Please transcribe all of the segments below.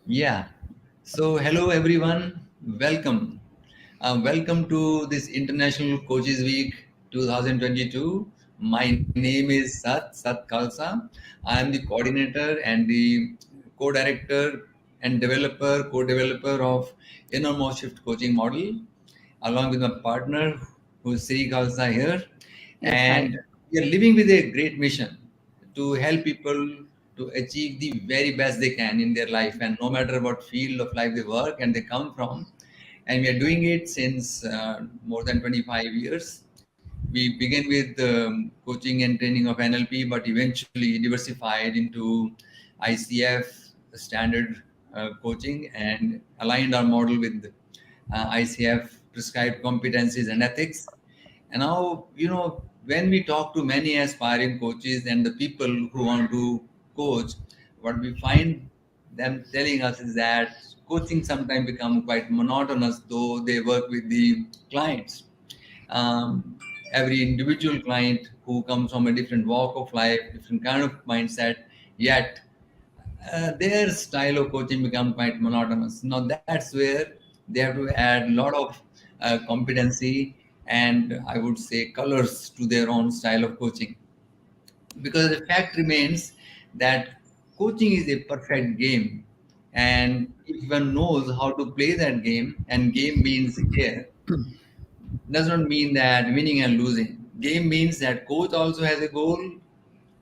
Yeah. So, hello everyone. Welcome. Welcome to this International Coaches Week 2022. My name is Sat Khalsa. I am the coordinator and the co-director and co-developer of Innermost Shift coaching model, along with my partner, who is Sri Khalsa here. Yes, hi. And we are living with a great mission to help people to achieve the very best they can in their life, and no matter what field of life they work and they come from. And we are doing it since more than 25 years. We began with coaching and training of NLP, but eventually diversified into ICF standard coaching and aligned our model with ICF prescribed competencies and ethics. And now, when we talk to many aspiring coaches and the people who want to coach, what we find them telling us is that coaching sometimes become quite monotonous, though they work with the clients. Um, every individual client who comes from a different walk of life, different kind of mindset, yet their style of coaching become quite monotonous. Now that's where they have to add a lot of competency and I would say colors to their own style of coaching. Because the fact remains that coaching is a perfect game, and if one knows how to play that game, and game means here does not mean that winning and losing. Game means that coach also has a goal,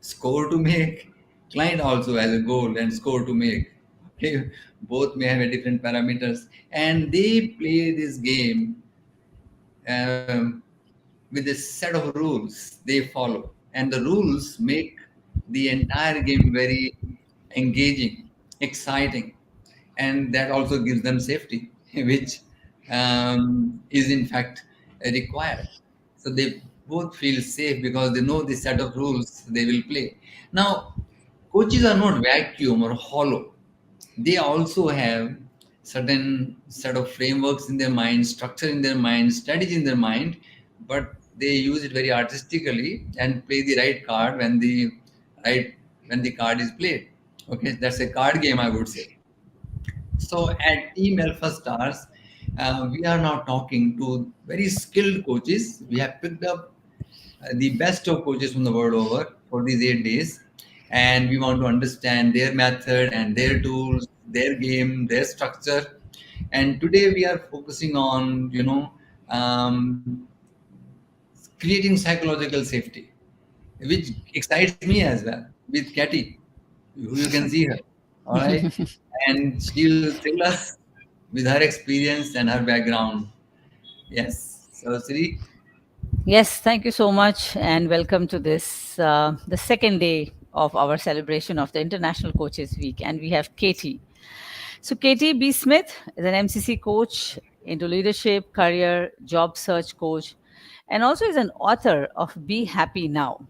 score to make. Client also has a goal and score to make. Okay, both may have a different parameters, and they play this game um, with a set of rules they follow, and the rules make the entire game very engaging, exciting, and that also gives them safety, which is in fact required. So they both feel safe because they know the set of rules they will play. Now, coaches are not vacuum or hollow. They also have certain set of frameworks in their mind, structure in their mind, strategy in their mind, but they use it very artistically and play the right card right when the card is played. Okay, that's a card game, I would say. So at Team Alpha Stars, we are now talking to very skilled coaches. We have picked up the best of coaches from the world over for these 8 days, and we want to understand their method and their tools, their game, their structure. And today we are focusing on, creating psychological safety, which excites me as well with Katie, who you can see her. All right. And she'll thrill us with her experience and her background. Yes. So, Sri, Yes, thank you so much, and welcome to this, the second day of our celebration of the International Coaches Week. And we have Katie. So, Katie B. Smith is an MCC coach into leadership, career, job search coach, and also is an author of Be Happy Now.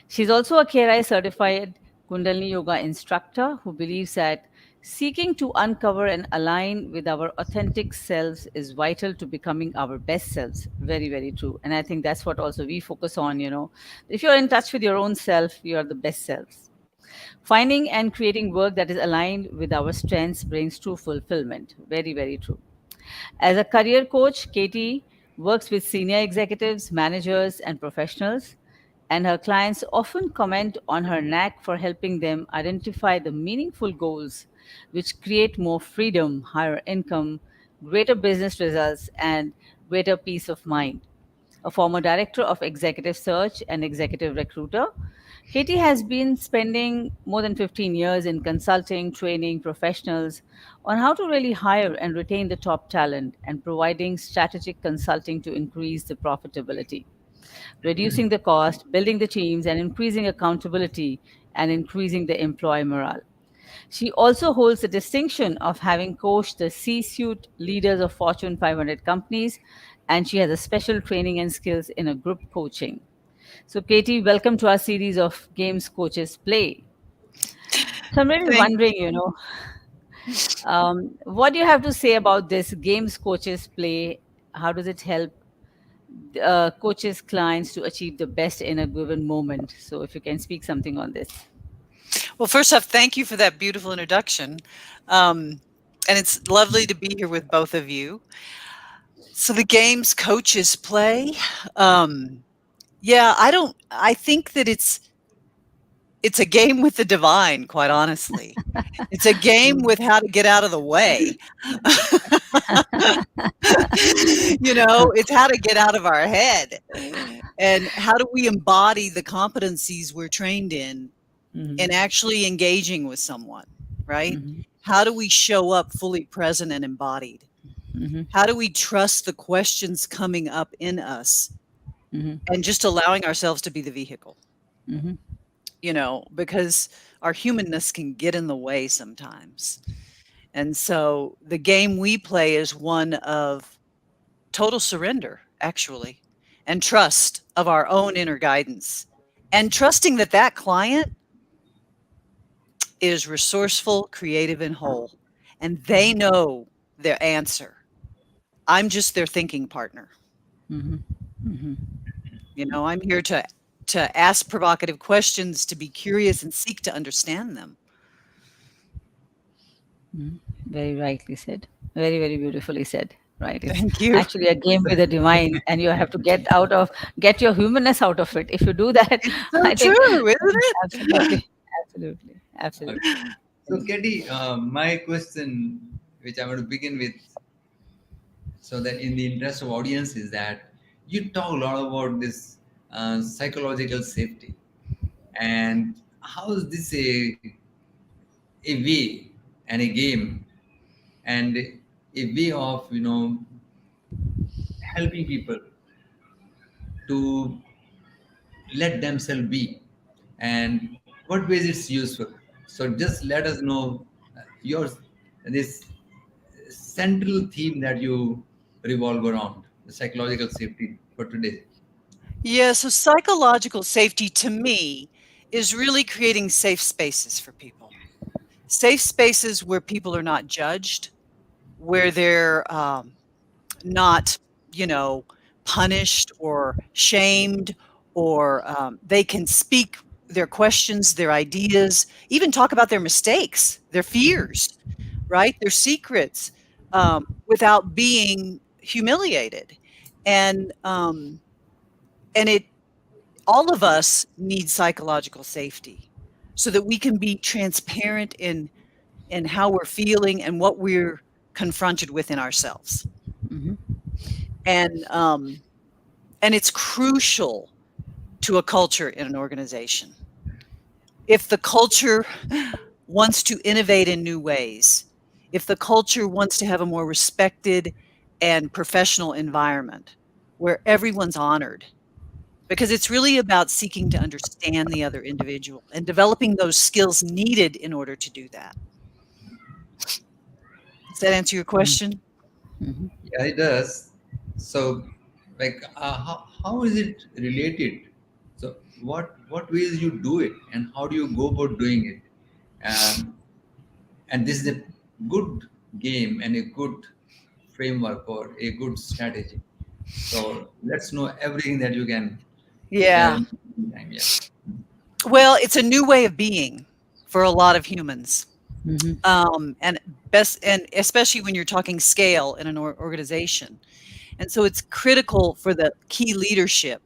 She's also a KRI certified Kundalini Yoga instructor who believes that seeking to uncover and align with our authentic selves is vital to becoming our best selves. Very, very true. And I think that's what also we focus on. If you're in touch with your own self, you are the best selves. Finding and creating work that is aligned with our strengths brings true fulfillment. Very, very true. As a career coach, Katie works with senior executives, managers, and professionals, and her clients often comment on her knack for helping them identify the meaningful goals which create more freedom, higher income, greater business results, and greater peace of mind. A former director of executive search and executive recruiter, Katie has been spending more than 15 years in consulting, training professionals on how to really hire and retain the top talent and providing strategic consulting to increase the profitability, reducing the cost, building the teams, and increasing accountability and increasing the employee morale. She also holds the distinction of having coached the C suite leaders of Fortune 500 companies, and she has a special training and skills in a group coaching. So, Katie, welcome to our series of Games Coaches Play. So, I'm really Thank wondering, what do you have to say about this Games Coaches Play? How does it help coaches, clients to achieve the best in a given moment? So, if you can speak something on this. Well, first off, thank you for that beautiful introduction. Um, and it's lovely to be here with both of you. So the games coaches play, um, yeah, I think that it's a game with the divine, quite honestly. It's a game with how to get out of the way. It's how to get out of our head. And how do we embody the competencies we're trained in Mhm, actually engaging with someone, right? mhm, How do we show up fully present and embodied? mhm, How do we trust the questions coming up in us mhm, and just allowing ourselves to be the vehicle? mhm, Because our humanness can get in the way sometimes. And so the game we play is one of total surrender, actually, and trust of our own inner guidance, and trusting that that client is resourceful, creative, and whole, and they know their answer. I'm just their thinking partner. mhm, mhm, I'm here to ask provocative questions, to be curious and seek to understand them. mhm. Very rightly said. Very, very beautifully said. Right. It's Thank you. actually a game with the divine, and you have to get your humanness out of it. If you do that, It's so I think true, isn't it? absolutely, absolutely, absolutely. So, Katie, my question, which I want to begin with, so that in the interest of audience, is that you talk a lot about this psychological safety, and how is this a way and a game and a way of helping people to let themselves be, and what ways it's useful. So just let us know your this central theme that you revolve around the psychological safety for today. Yeah, so psychological safety to me is really creating safe spaces for people. Safe spaces where people are not judged, where they're not, you know, punished or shamed, or they can speak their questions, their ideas, even talk about their mistakes, their fears, right? Their secrets, without being humiliated. And it all of us need psychological safety so that we can be transparent in how we're feeling and what we're confronted with in ourselves. Mhm, And it's crucial to a culture in an organization. If the culture wants to innovate in new ways, if the culture wants to have a more respected and professional environment where everyone's honored, because it's really about seeking to understand the other individual and developing those skills needed in order to do that. Does that answer your mhm, question? mhm, Yeah, it does. So, like, how is it related? So, what ways you do it, and how do you go about doing it? And this is a good game and a good framework or a good strategy. So, let's know everything that you can share Yeah. in time. Yeah. Well, it's a new way of being for a lot of humans. mhm, And best, and especially when you're talking scale in an organization. And so it's critical for the key leadership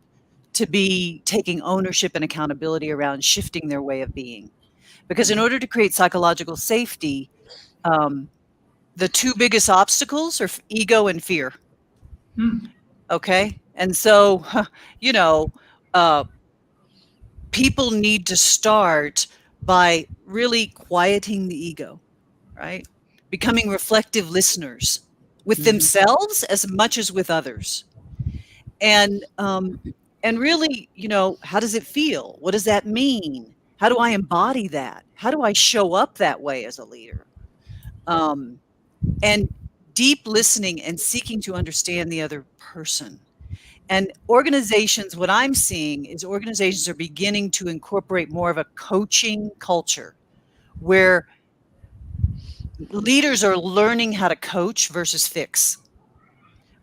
to be taking ownership and accountability around shifting their way of being. Because in order to create psychological safety, um, the two biggest obstacles are ego and fear. Hmm. Okay. And so, you know, uh, people need to start by really quieting the ego, right? Becoming reflective listeners with mhm, themselves as much as with others. And really, how does it feel? What does that mean? How do I embody that? How do I show up that way as a leader? Um, and deep listening and seeking to understand the other person. And organizations, what I'm seeing is organizations are beginning to incorporate more of a coaching culture where leaders are learning how to coach versus fix,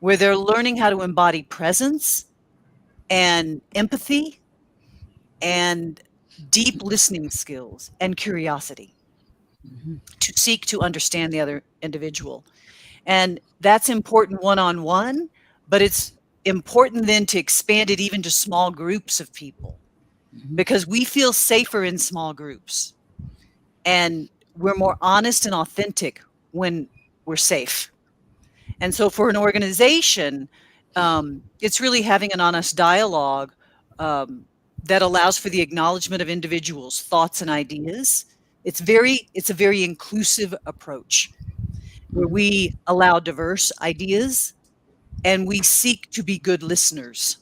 where they're learning how to embody presence and empathy and deep listening skills, and curiosity to seek to understand the other individual. And that's important one on one, but it's important then to expand it even to small groups of people because we feel safer in small groups and we're more honest and authentic when we're safe. And so for an organization, it's really having an honest dialogue um, that allows for the acknowledgement of individuals' thoughts and ideas. It's a very inclusive approach where we allow diverse ideas and we seek to be good listeners,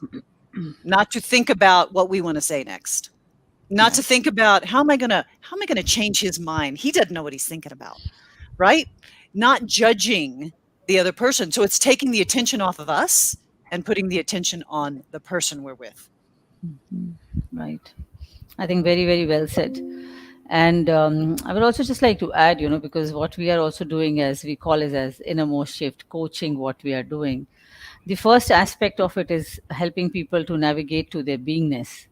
not to think about what we want to say next, not to Right. think about how am I gonna change his mind? He doesn't know what he's thinking about, right? Not judging the other person. So it's taking the attention off of us and putting the attention on the person we're with. Right. I think very, very well said. And I would also just like to add, because what we are also doing, as we call it as innermost shift coaching, what we are doing, the first aspect of it is helping people to navigate to their beingness.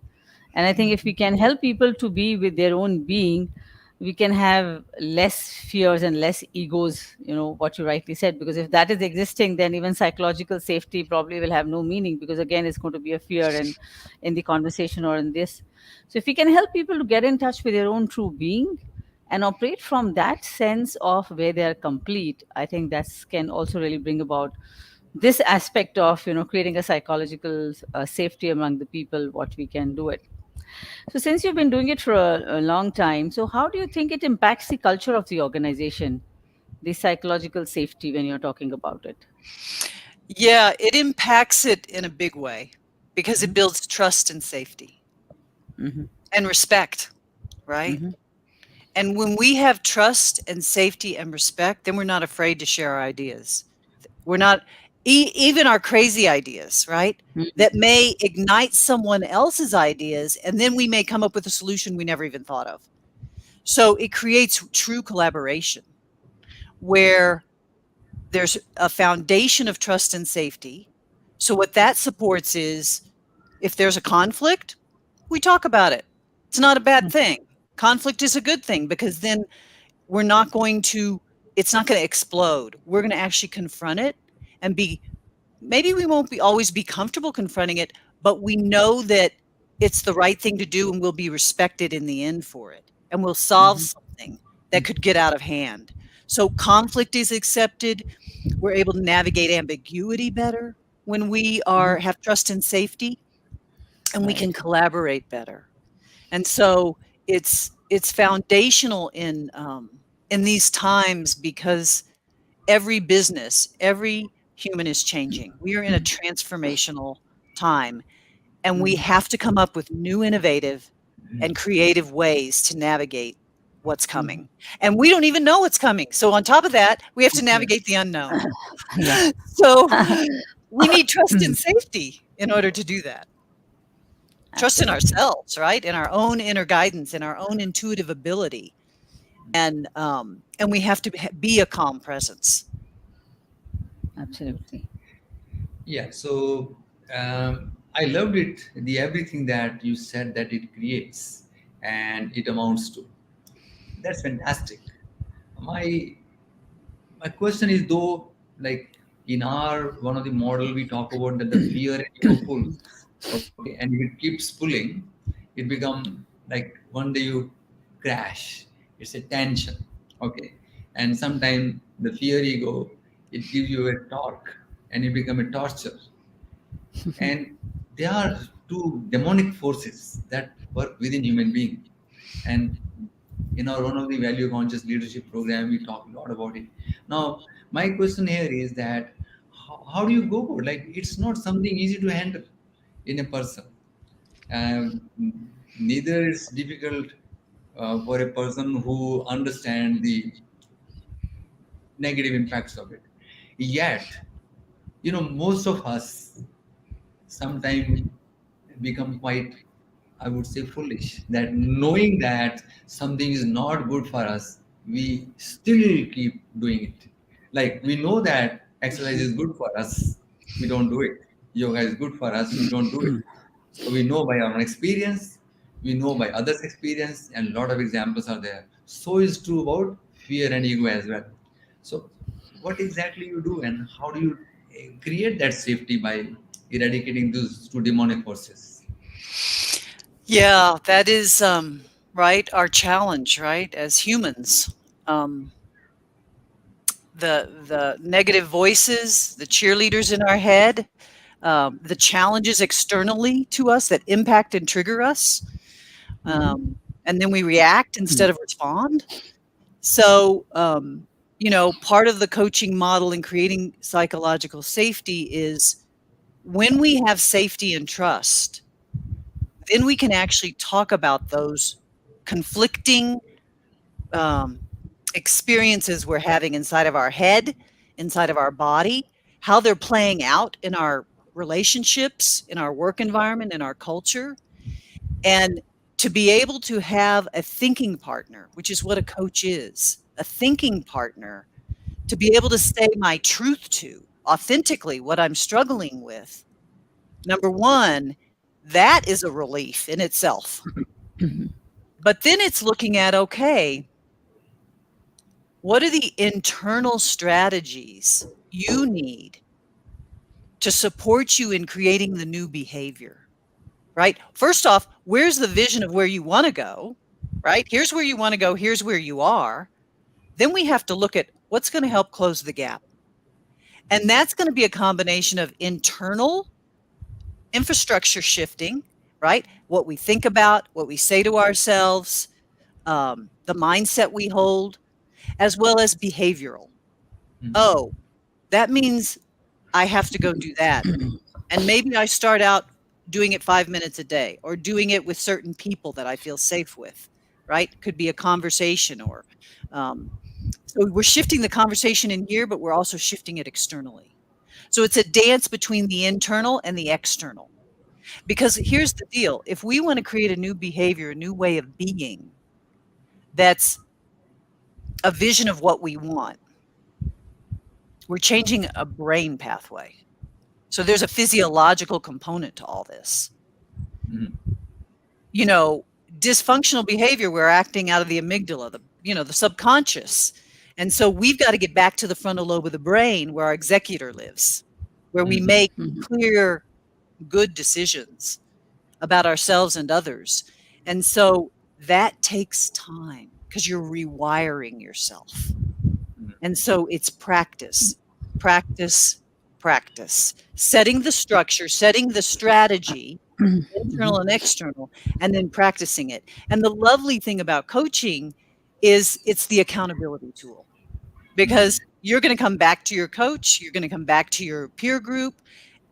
And I think if we can help people to be with their own being, we can have less fears and less egos, what you rightly said. Because if that is existing, then even psychological safety probably will have no meaning, because again, it's going to be a fear in the conversation or in this. So if we can help people to get in touch with their own true being and operate from that sense of where they are complete, I think that can also really bring about this aspect of creating a psychological safety among the people, what we can do it. So, since you've been doing it for a long time, so how do you think it impacts the culture of the organization, the psychological safety, when you're talking about it? Yeah, it impacts it in a big way because it Hmm. builds trust and safety Hmm. and respect, right? Hmm. And when we have trust and safety and respect, then we're not afraid to share our ideas. We're not even our crazy ideas, right? That may ignite someone else's ideas, and then we may come up with a solution we never even thought of. So it creates true collaboration where there's a foundation of trust and safety. So what that supports is if there's a conflict, we talk about it. It's not a bad thing. Conflict is a good thing because then we're not going to it's not going to explode. We're going to actually confront it and be maybe we won't be always be comfortable confronting it, but we know that it's the right thing to do and we'll be respected in the end for it. And we'll solve Hmm. something that could get out of hand. So conflict is accepted. We're able to navigate ambiguity better when we are Hmm. have trust and safety, and we can Right. collaborate better. And so it's foundational in these times because every business, every human is changing. We are in a transformational time, and we Hmm. have to come up with new innovative and creative ways to navigate what's Hmm. coming. And we don't even know what's coming. So on top of that, we have to navigate the unknown. Yeah. So we need trust and safety in order to do that. Trust in Absolutely. ourselves, right? In our own inner guidance, in our own intuitive ability, and we have to be a calm presence. Absolutely. Yeah, so I loved it, the everything that you said that it creates and it amounts to. That's fantastic. My my question is though, like in our one of the model we talk about that the fear and ego pulls, okay, and if it keeps pulling, it become like one day you crash. It's a tension, okay, and sometimes the fear ego it gives you a torque and it become a torture, and there are two demonic forces that work within human being, and in our one of the value conscious leadership program we talk a lot about it. Now my question here is that how do you go about, like it's not something easy to handle in a person, um, neither it's difficult for a person who understand the negative impacts of it, yet most of us sometimes become quite, I would say, foolish, that knowing that something is not good for us, we still keep doing it. Like we know that exercise is good for us, we don't do it. Yoga is good for us, we don't do it. So we know by our own experience, We know by others' experience, and a lot of examples are there. So is true about fear and ego as well. So, what exactly you do, and how do you create that safety by eradicating those two demonic forces? Yeah, that is right, our challenge, right, as humans. Um, the negative voices, the cheerleaders in our head, the challenges externally to us that impact and trigger us, Mm-hmm. and then we react instead of respond. So, part of the coaching model in creating psychological safety is when we have safety and trust, then we can actually talk about those conflicting um, experiences we're having inside of our head, inside of our body, how they're playing out in our relationships, in our work environment, in our culture. And to be able to have a thinking partner, which is what a coach is, a thinking partner, to be able to say my truth to authentically what I'm struggling with. Number one, that is a relief in itself. But then it's looking at, okay, what are the internal strategies you need to support you in creating the new behavior, right? First off, where's the vision of where you want to go, right? Here's where you want to go, here's where you are. Then we have to look at what's going to help close the gap. And that's going to be a combination of internal infrastructure shifting, right? What we think about, what we say to ourselves, the mindset we hold, as well as behavioral. Mhm. Oh, that means I have to go do that. And maybe I start out doing it 5 minutes a day or doing it with certain people that I feel safe with, right? Could be a conversation or um, so we're shifting the conversation in here, but we're also shifting it externally. So it's a dance between the internal and the external. Because here's the deal, if we want to create a new behavior, a new way of being that's a vision of what we want, we're changing a brain pathway. So there's a physiological component to all this. Mhm. You know, dysfunctional behavior, we're acting out of the amygdala, the subconscious. And so we've got to get back to the frontal lobe of the brain where our executor lives, where we Mhm. make clear, good decisions about ourselves and others. And so that takes time because you're rewiring yourself. Mhm. And so it's practice, practice, practice, setting the structure, setting the strategy, internal and external, and then practicing it. And the lovely thing about coaching is it's the accountability tool because you're going to come back to your coach, you're going to come back to your peer group,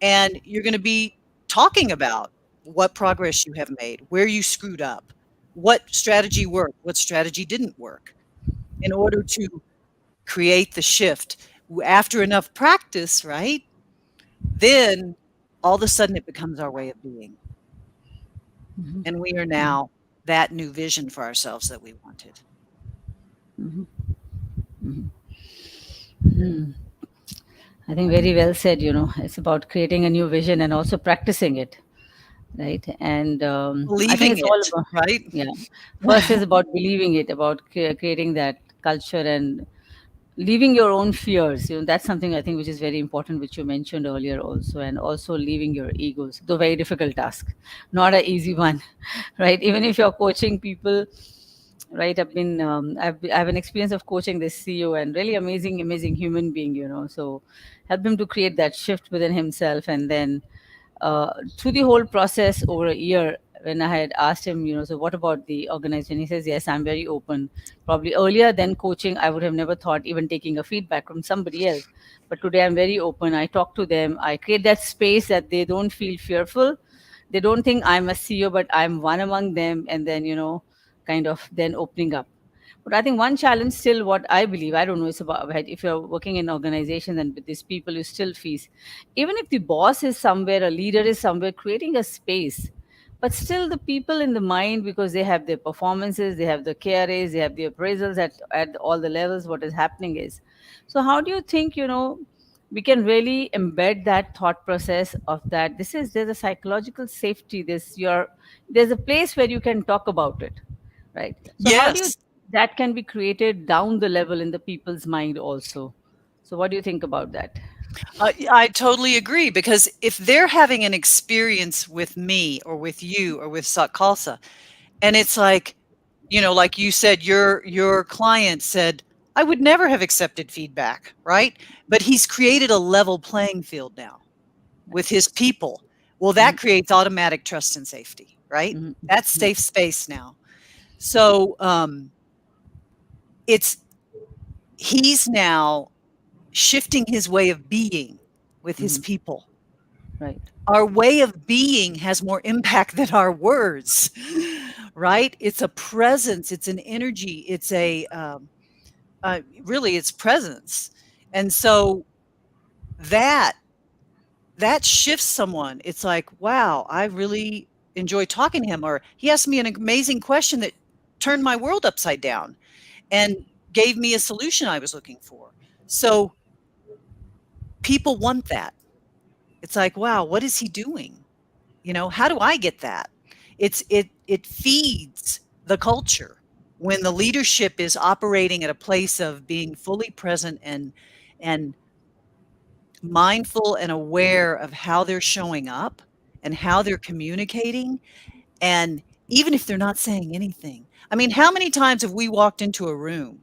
and you're going to be talking about what progress you have made, where you screwed up, what strategy worked, what strategy didn't work in order to create the shift. After enough practice, right? Then all of a sudden it becomes our way of being. And we are now that new vision for ourselves that we wanted. I think very well said. It's about creating a new vision and also practicing it, right? And I think Believing it's all it, about, right? yeah. First is about believing it, about creating that culture and leaving your own fears. That's something I think which is very important, which you mentioned earlier also, and also leaving your egos. Though very difficult task, not an easy one, right? Even if you're coaching people, right? I have an experience of coaching this CEO and really amazing human being. So help him to create that shift within himself, and then through the whole process over a year, when I had asked him, so what about the organization? He says, yes, I'm very open. Probably earlier than coaching, I would have never thought even taking a feedback from somebody else. But today I'm very open. I talk to them. I create that space that they don't feel fearful. They don't think I'm a CEO, but I'm one among them. And then, kind of then opening up. But I think one challenge still, what I believe, I don't know, it's about right, if you're working in organizations and with these people, you still face, even if the boss is somewhere, a leader is somewhere, creating a space, but still the people in the mind, because they have their performances, they have the KRAs, they have the appraisals at all the levels, what is happening is. So how do you think, we can really embed that thought process of that there's a psychological safety, there's a place where you can talk about it, right? So how do you Yes. that can be created down the level in the people's mind also? So what do you think about that? I totally agree, because if they're having an experience with me or with you or with Satkalsa, and it's like, like you said, your client said, I would never have accepted feedback, right? But he's created a level playing field now with his people. Well, that Mhm, creates automatic trust and safety, right? mhm, That's mhm, safe space now. So it's he's now shifting his way of being with his mhm. people. Right. Our way of being has more impact than our words, right? It's a presence, it's an energy, it's really it's presence. And so that that shifts someone. It's like, wow, I really enjoy talking to him, or he asked me an amazing question that turned my world upside down and gave me a solution I was looking for. So people want that. It's like, wow, what is he doing? How do I get that? It feeds the culture when the leadership is operating at a place of being fully present and mindful and aware of how they're showing up and how they're communicating. And even if they're not saying anything, I mean, how many times have we walked into a room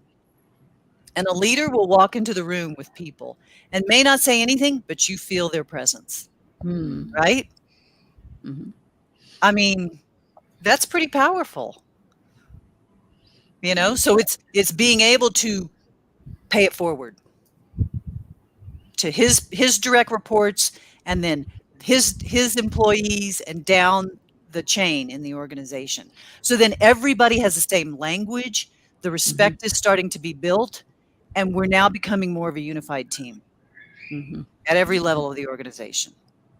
and a leader will walk into the room with people and may not say anything, but you feel their presence, Hmm. right? Mhm. I mean, that's pretty powerful. So it's being able to pay it forward to his direct reports, and then his employees, and down the chain in the organization. So then everybody has the same language, the Mhm. respect is starting to be built, and we're now becoming more of a unified team Mhm. at every level of the organization.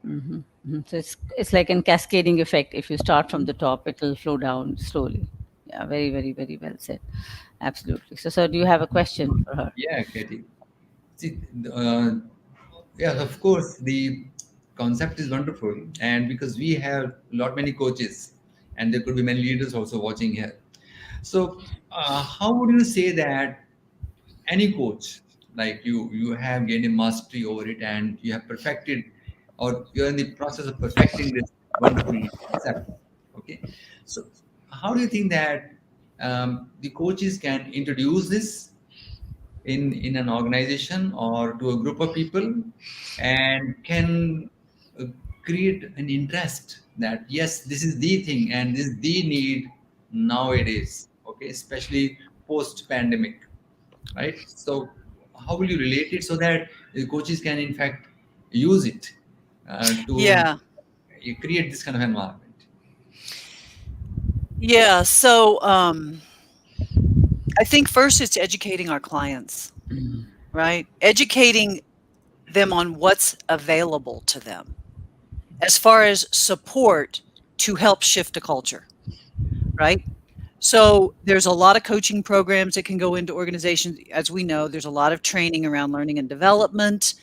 Mhm. Mhm. So it's like a cascading effect. If you start from the top, it will flow down slowly. Yeah, very, very, very well said. Absolutely. So, sir, do you have a question for her? Yeah, Katie. See, yeah, of course, the concept is wonderful, and because we have lot many coaches, and there could be many leaders also watching here. So, how would you say that any coach, like you have gained a mastery over it, and you have perfected, or you're in the process of perfecting this wonderful concept? Okay, so how do you think that the coaches can introduce this in an organization or to a group of people, and can uh, create an interest that yes, this is the thing and this is the need nowadays, okay, especially post pandemic, right? So how will you relate it so that the coaches can in fact use it to Yeah. create this kind of environment? Yeah. So I think first it's educating our clients, right? Educating them on what's available to them as far as support to help shift a culture, right? So there's a lot of coaching programs that can go into organizations. As we know, there's a lot of training around learning and development,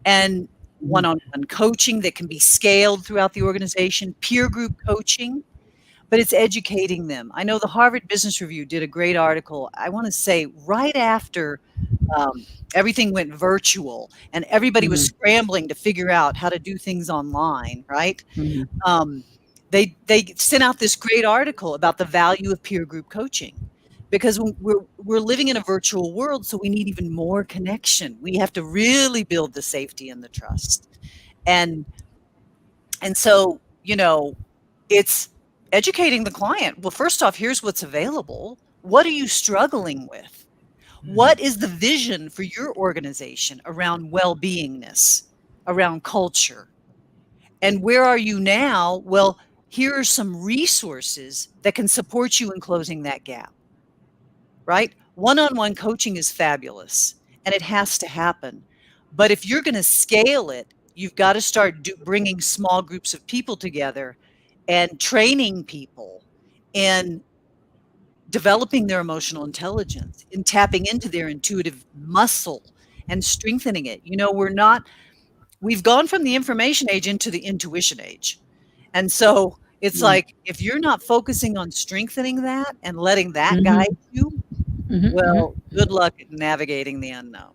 and one-on-one coaching that can be scaled throughout the organization, peer group coaching, but it's educating them. I know the Harvard Business Review did a great article, I want to say right after everything went virtual and everybody was Mhm. scrambling to figure out how to do things online, right? Mhm. um, they sent out this great article about the value of peer group coaching, because we're living in a virtual world, so we need even more connection. We have to really build the safety and the trust, and so it's educating the client. Well, first off, here's what's available. What are you struggling with? What is the vision for your organization around well-beingness, around culture? And where are you now? Well, here are some resources that can support you in closing that gap, right? One-on-one coaching is fabulous and it has to happen. But if you're going to scale it, you've got to start bringing small groups of people together and training people in developing their emotional intelligence, in tapping into their intuitive muscle, and strengthening it. We've gone from the information age into the intuition age. And so it's Mm. like, if you're not focusing on strengthening that and letting that guide Mhm. you, Mhm. Mhm. well, good luck at navigating the unknown,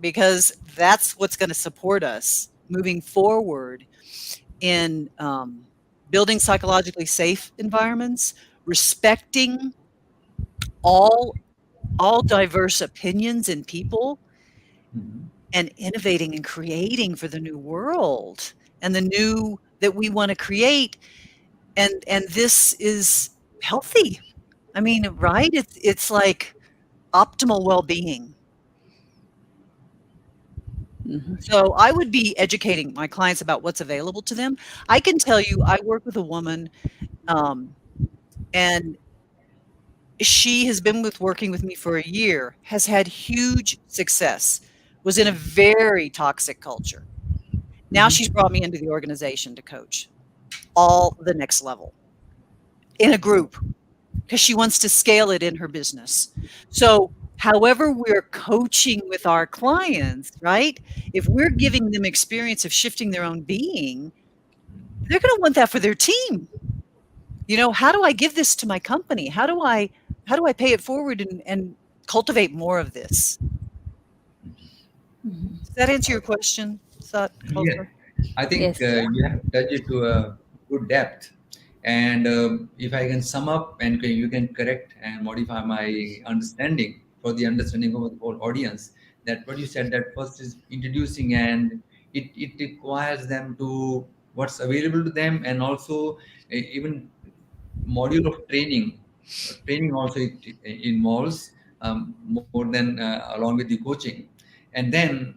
because that's what's going to support us moving forward in building psychologically safe environments, respecting all all diverse opinions and people, Mhm. and innovating and creating for the new world and the new that we want to create. And this is healthy. I mean, right? It's like optimal well-being. Mhm. So I would be educating my clients about what's available to them. I can tell you, I work with a woman, um, and she has been working with me for a year, has had huge success, was in a very toxic culture. Now Mhm. she's brought me into the organization to coach all the next level in a Oh, group, because she wants to scale it in her business. So, however we're coaching with our clients, right? If we're giving them experience of shifting their own being, they're going to want that for their team. How do I give this to my company? How do I pay it forward and cultivate more of this? Does that answer your question, Sat yes. Kauthar? I think Yes. you have touched it to a good depth. And if I can sum up and you can correct and modify my understanding for the understanding of the whole audience, that what you said, that first is introducing, and it requires them to what's available to them, and also even module of training. Training also it involves more than along with the coaching, and then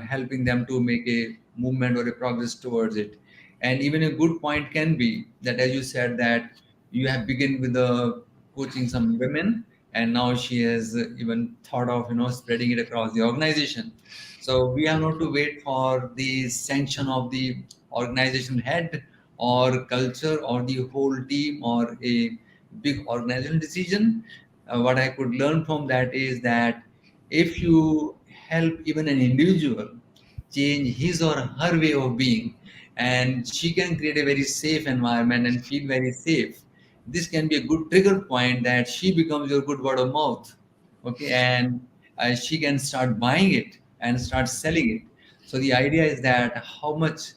helping them to make a movement or a progress towards it. And even a good point can be that, as you said, that you have begun with the coaching some women, and now she has even thought of spreading it across the organization. So we have not to wait for the sanction of the organization head or culture or the whole team or a big organizational decision. What I could learn from that is that if you help even an individual change his or her way of being, and she can create a very safe environment and feel very safe, this can be a good trigger point that she becomes your good word of mouth. Okay, and she can start buying it and start selling it. So the idea is that how much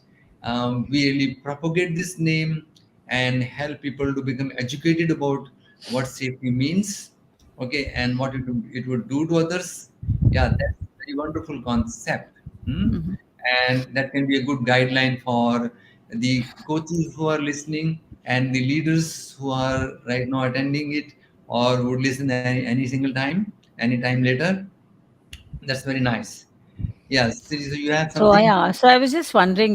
we really propagate this name and help people to become educated about what safety means, okay, and what it would do to others. Yeah, that's a very wonderful concept. Hmm? Mhm. And that can be a good guideline for the coaches who are listening and the leaders who are right now attending it or would listen any single time, anytime later. That's very nice. Yes, so you have So something. yeah, so I was just wondering,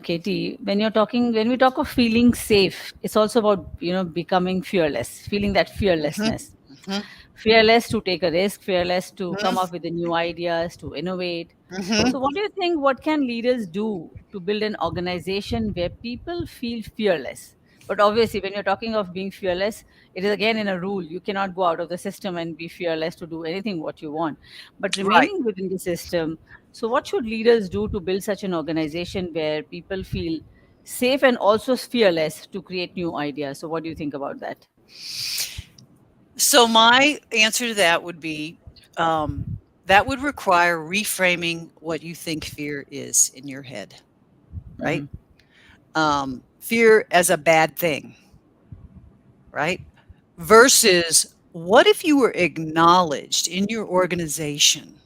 Katie, when we talk of feeling safe, it's also about becoming fearless, feeling that Mhm, fearlessness, mhm, fearless to take a risk, fearless to come mhm, up with the new ideas, to innovate. mhm. So, what do you think? What can leaders do to build an organization where people feel fearless? But obviously, when you're talking of being fearless, it is again in a rule. You cannot go out of the system and be fearless to do anything what you want. But Right. remaining within the system, so what should leaders do to build such an organization where people feel safe and also fearless to create new ideas? So, what do you think about that? So my answer to that would be, um, that would require reframing what you think fear is in your head, right? Hmm. Fear as a bad thing, right? Versus, what if you were acknowledged in your organization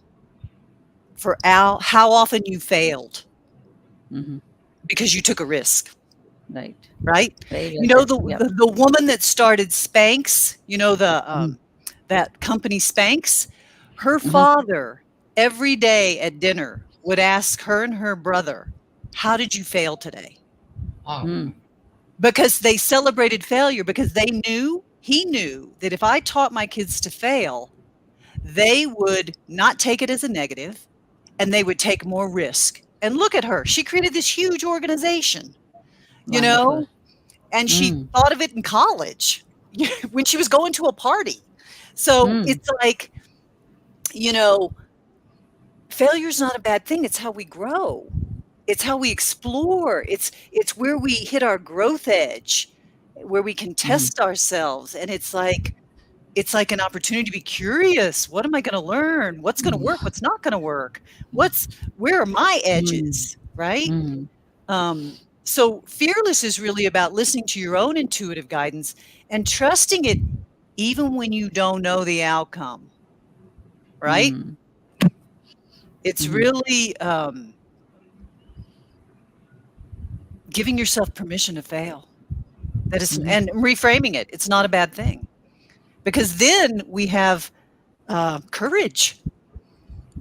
for how often you failed Hmm. because you took a risk, Right. right? Very well You know, said. the Yep. the, the woman that started Spanx, Mm-hmm. that company Spanx, her Mm-hmm. father every day at dinner would ask her and her brother, "How did you fail today?" Oh, Mm. Because they celebrated failure, because he knew that if I taught my kids to fail, they would not take it as a negative, and they would take more risk. And look at her. She created this huge organization, you Wonderful. know, and she Mm. thought of it in college when she was going to a party. So Mm. it's like, you know, failure's not a bad thing. It's how we grow. It's how we explore. It's where we hit our growth edge, where we can Mhm. test ourselves, and it's like an opportunity to be curious. What am I gonna learn? What's gonna work? What's not gonna work? Where are my Mm. edges, right? Mhm. So fearless is really about listening to your own intuitive guidance and trusting it even when you don't know the outcome, right? Mhm. It's Mhm. really giving yourself permission to fail. That is, Mhm. and reframing it. It's not a bad thing because then we have courage,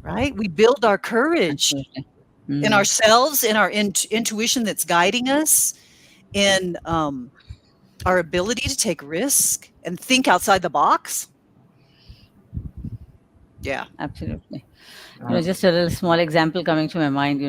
right? We build our courage Absolutely. in Mm. ourselves, in our intuition that's guiding us, in our ability to take risk and think outside the box. Yeah. Absolutely. Uh, Just a little small example coming to my mind,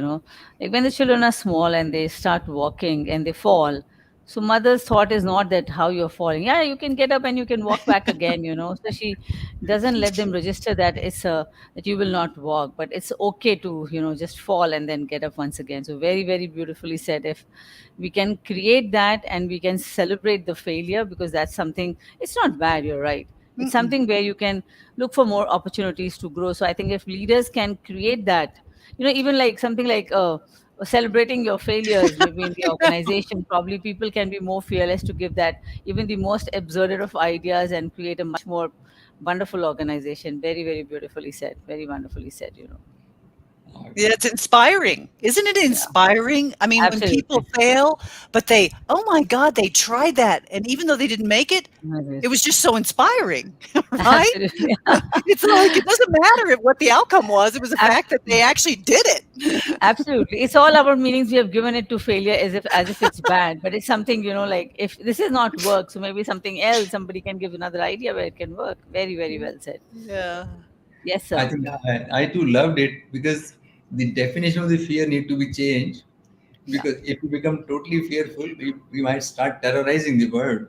like when the children are small and they start walking and they fall. So mother's thought is not that how you're falling. Yeah, you can get up and you can walk back again. So she doesn't let them register that that you will not walk, but it's okay to, just fall and then get up once again. So very, very beautifully said. If we can create that and we can celebrate the failure, because that's something, it's not bad, you're right. It's Mm-mm. something where you can look for more opportunities to grow. So I think if leaders can create that, even like something like celebrating your failures, maybe in the organization, probably people can be more fearless to give that, even the most absurd of ideas, and create a much more wonderful organization. Very, very beautifully said. Very wonderfully said. Yeah, it's inspiring. Isn't it Yeah, inspiring? I mean, when people absolutely. fail, but oh my God, they tried that. And even though they didn't make it, That it is- was just so inspiring, right? Absolutely. It's like it doesn't matter what the outcome was. It was the Ab- fact that they actually did it. Absolutely. It's all about meanings. We have given it to failure as if it's bad, but it's something, like if this is not work, so maybe something else, somebody can give another idea where it can work. Very, very well said. Yeah. Yes, I sir. think I too loved it because the definition of the fear need to be changed. Yeah. Because if you become totally fearful, we might start terrorizing the world.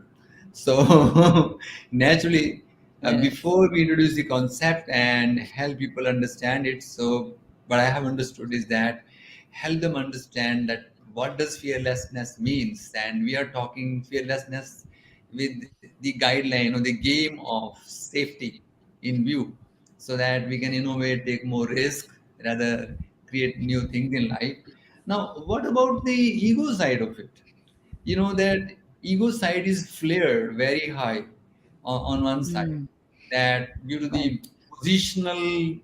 So naturally, Yes. before we introduce the concept and help people understand it, so what I have understood is that help them understand that what does fearlessness means, and we are talking fearlessness with the guideline or the game of safety in view, so that we can innovate, take more risk, rather create new things in life. Now, what about the ego side of it? That ego side is flared very high on one side, Mm, that due to right. the positional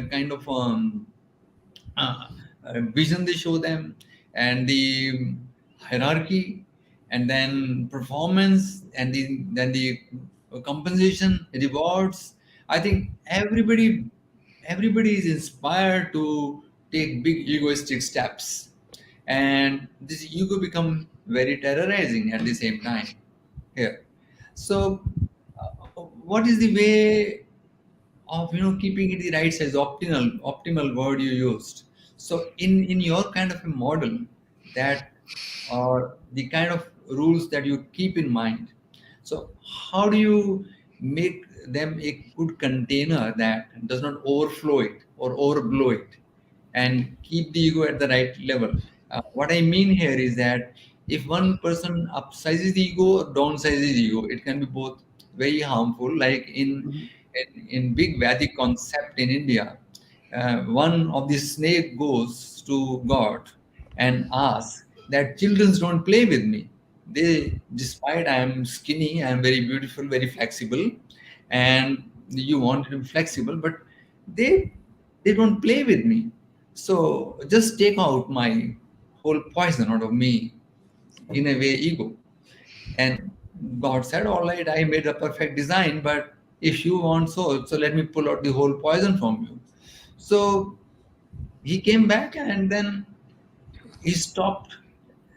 kind of uh, vision they show them, and the hierarchy, and then performance, and then the compensation, rewards. I think everybody is inspired to take big egoistic steps, and this ego become very terrorizing at the same time here. So what is the way of keeping it the right size, optimal word you used? So in your kind of a model, that or the kind of rules that you keep in mind, so how do you make them a good container that does not overflow it or overblow it, and keep the ego at the right level? What I mean here is that if one person upsizes the ego or downsizes the ego, it can be both very harmful. Like Mhm. in big Vedic concept in India, one of the snake goes to God and asks that children don't play with me. Despite I am skinny, I am very beautiful, very flexible, and you want to be flexible, but they they don't play with me. So just take out my whole poison out of me, in a way, ego. And God said, all right, I made a perfect design, but if you want so let me pull out the whole poison from you. So he came back, and then he stopped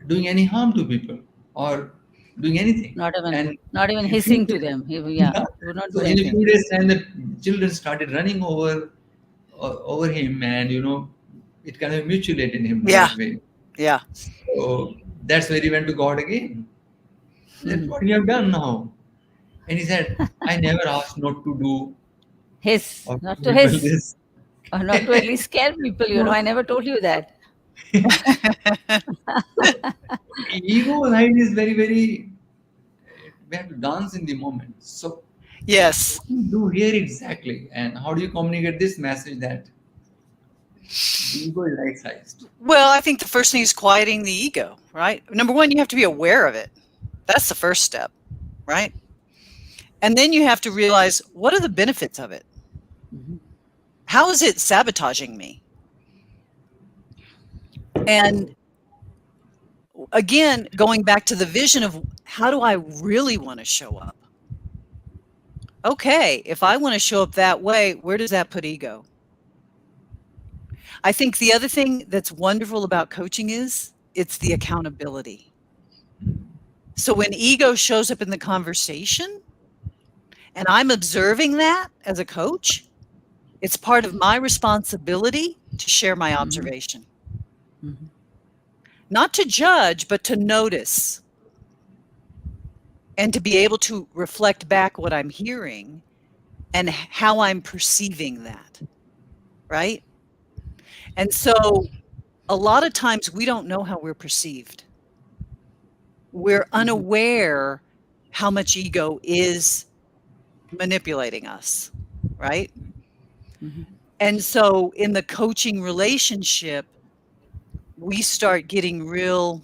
doing any harm to people or doing anything. Not even, And not even a few hissing to days, them. Yeah, yeah, he would not so do in a anything. few days time, the children started running over him, and it kind of mutilated him Yeah. that way. Yeah. So that's where he went to God again. That Mhm. what you have done now? And he said, I never asked not to do Hiss, or not to to people hiss. this. Or not to at least scare people, you know. I never told you that. Ego side is very, very, we have to dance in the moment. So, Yes. what do you do here exactly? And how do you communicate this message that the ego is right sized? Well, I think the first thing is quieting the ego, right? Number one, you have to be aware of it. That's the first step, right? And then you have to realize, what are the benefits of it? Mhm. How is it sabotaging me? And again, going back to the vision of how do I really want to show up? Okay, if I want to show up that way, where does that put ego? I think the other thing that's wonderful about coaching is it's the accountability. So when ego shows up in the conversation and I'm observing that as a coach, it's part of my responsibility to share my Mhm. observation. Mhm. Not to judge, but to notice and to be able to reflect back what I'm hearing and how I'm perceiving that, right? And so a lot of times we don't know how we're perceived. We're Mhm. unaware how much ego is manipulating us, right? Mhm. And so in the coaching relationship, we start getting real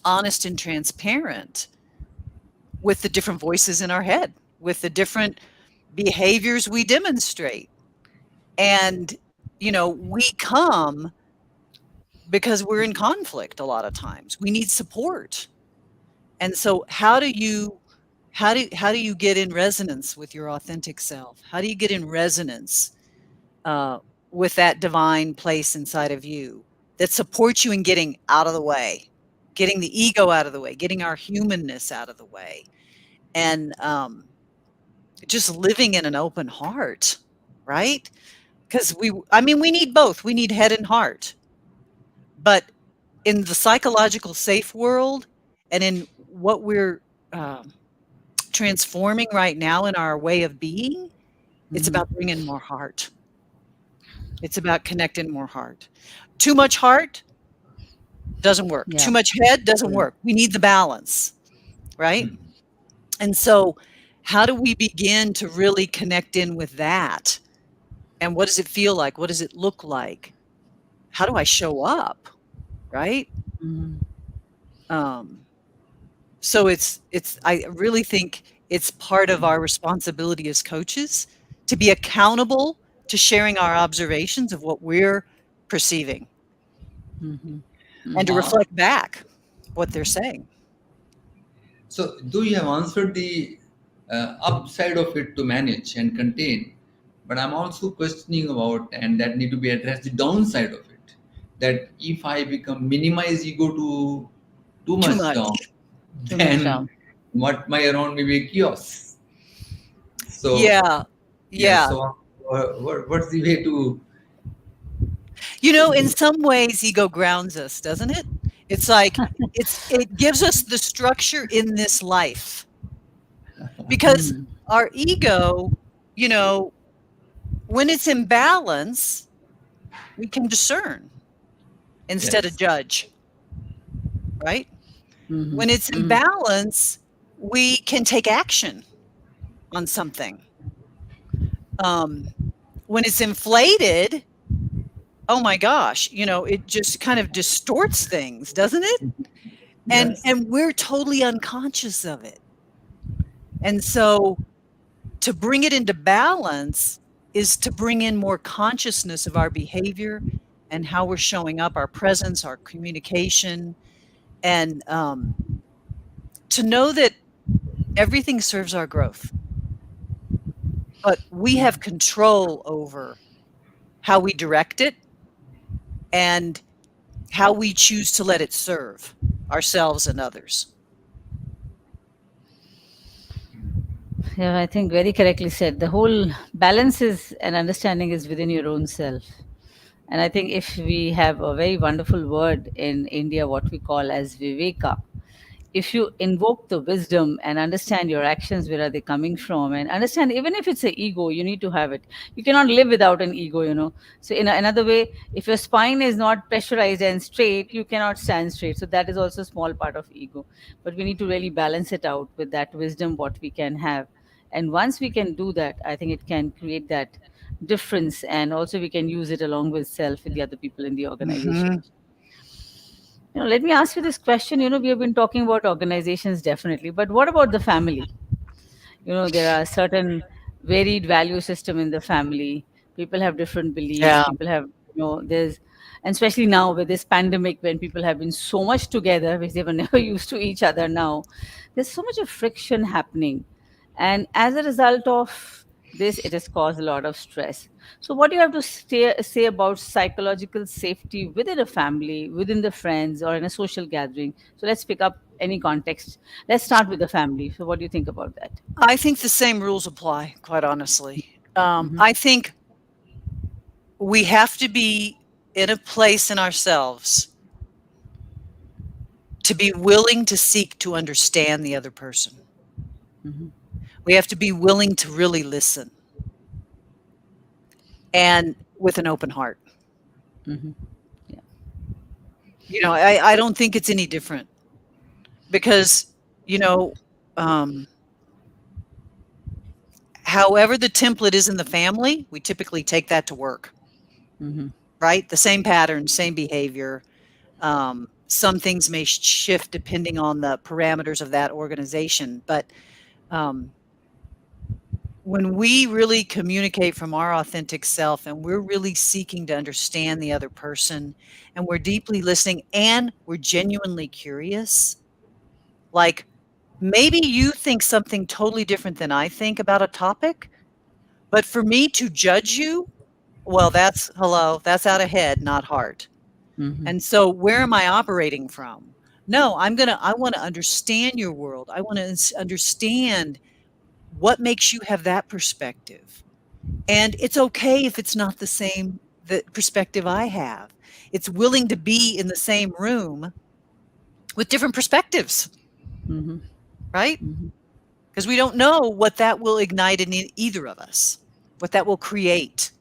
honest and transparent with the different voices in our head, with the different behaviors we demonstrate. And, we come because we're in conflict a lot of times. We need support. And so how do you get in resonance with your authentic self? How do you get in resonance uh, with that divine place inside of you that supports you in getting out of the way, getting the ego out of the way, getting our humanness out of the way, and just living in an open heart, right? Because we need both. We need head and heart. But in the psychological safe world and in what we're um, transforming right now in our way of being, it's Mhm. about bringing more heart. It's about connecting more heart. Too much heart doesn't work. Yeah. Too much head doesn't work. We need the balance, right? Mhm. And so, how do we begin to really connect in with that? And what does it feel like? What does it look like? How do I show up, right? Mhm. Um, so I really think it's part of our responsibility as coaches to be accountable to sharing our observations of what we're perceiving Mhm. and to Mhm. Uh, reflect back what they're saying. so, though you have answered the upside of it to manage and contain, but I'm also questioning about, and that need to be addressed, the downside of it. That if I become minimize ego to too Too much down, much. Too much then down. what my around may be chaos. So, Yeah. yeah. Yeah. So, what's the way to? In some ways ego grounds us, doesn't it? It's like it gives us the structure in this life because Mhm. our ego, you know, when it's in balance, we can discern instead of Yes. judge, right? Mhm. When it's in Mhm. balance, we can take action on something. Um, when it's inflated, oh my gosh, it just kind of distorts things, doesn't it? And Yes. and we're totally unconscious of it. And so to bring it into balance is to bring in more consciousness of our behavior and how we're showing up, our presence, our communication, and to know that everything serves our growth, but we have control over how we direct it and how we choose to let it serve ourselves and others. Yeah, I think very correctly said. The whole balance is and understanding is within your own self. And I think if we have a very wonderful word in India, what we call as viveka, if you invoke the wisdom and understand your actions, where are they coming from, and understand, even if it's an ego, you need to have it. You cannot live without an ego, so in another way, if your spine is not pressurized and straight, you cannot stand straight. So that is also a small part of ego, but we need to really balance it out with that wisdom what we can have. And once we can do that, I think it can create that difference, and also we can use it along with self with the other people in the organization. Mhm. Let me ask you this question. We have been talking about organizations, definitely, but what about the family? There are certain varied value system in the family. People have different beliefs. Yeah. People have, there's, and especially now with this pandemic, when people have been so much together, which they were never used to each other now, there's so much of friction happening. And as a result of this, it has caused a lot of stress. So, what do you have to say about psychological safety within a family, within the friends, or in a social gathering? So, let's pick up any context. Let's start with the family. So, what do you think about that? I think the same rules apply, quite honestly. Hmm. I think we have to be in a place in ourselves to be willing to seek to understand the other person. Hmm. We have to be willing to really listen and with an open heart. Hmm. Yeah. I don't think it's any different because, you know, um, however the template is in the family, we typically take that to work, Hmm. right? The same pattern, same behavior. Some things may shift depending on the parameters of that organization, but um, when we really communicate from our authentic self and we're really seeking to understand the other person and we're deeply listening and we're genuinely curious, like maybe you think something totally different than I think about a topic, but for me to judge you, well, that's out of head, not heart. Hmm. And so where am I operating from? No, I want to understand your world. I want to understand what makes you have that perspective. And it's okay if it's not the same the perspective I have. It's willing to be in the same room with different perspectives, Hmm. right? Hmm. Because we don't know what that will ignite in either of us, what that will create.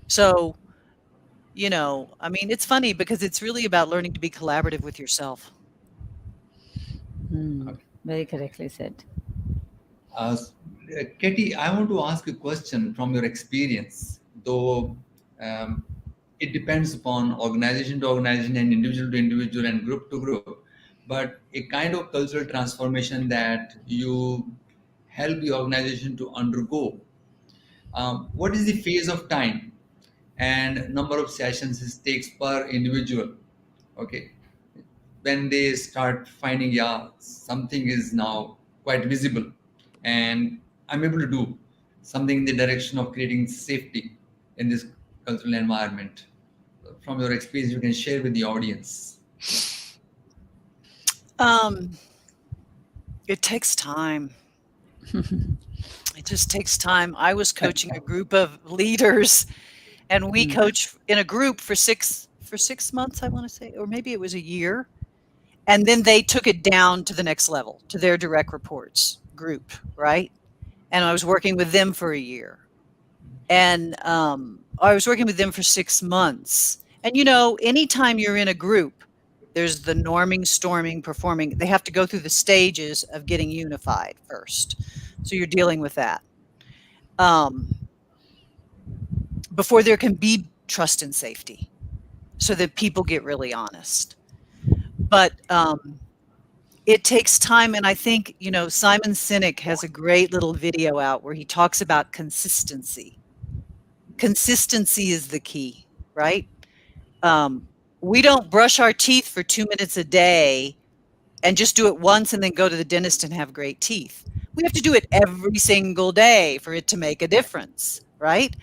So, I mean, it's funny because it's really about learning to be collaborative with yourself. Mm. Very correctly said. Uh, Katie, I want to ask a question from your experience, though um, it depends upon organization to organization and individual to individual and group to group, but a kind of cultural transformation that you help the organization to undergo. What is the phase of time and number of sessions it takes per individual? Okay, when they start finding, yeah, something is now quite visible and I'm able to do something in the direction of creating safety in this cultural environment. From your experience, you can share with the audience. Um, it takes time. It just takes time. I was coaching a group of leaders and we Mm. coached in a group for 6 months, I want to say, or maybe it was a year. And then they took it down to the next level, to their direct reports group, right? And I was working with them for a year. And I was working with them for 6 months. And anytime you're in a group, there's the norming, storming, performing. They have to go through the stages of getting unified first. So you're dealing with that um, before there can be trust and safety, so that people get really honest. But it takes time, and I think Simon Sinek has a great little video out where he talks about consistency. Consistency is the key, right? Um, we don't brush our teeth for 2 minutes a day and just do it once and then go to the dentist and have great teeth. We have to do it every single day for it to make a difference, right?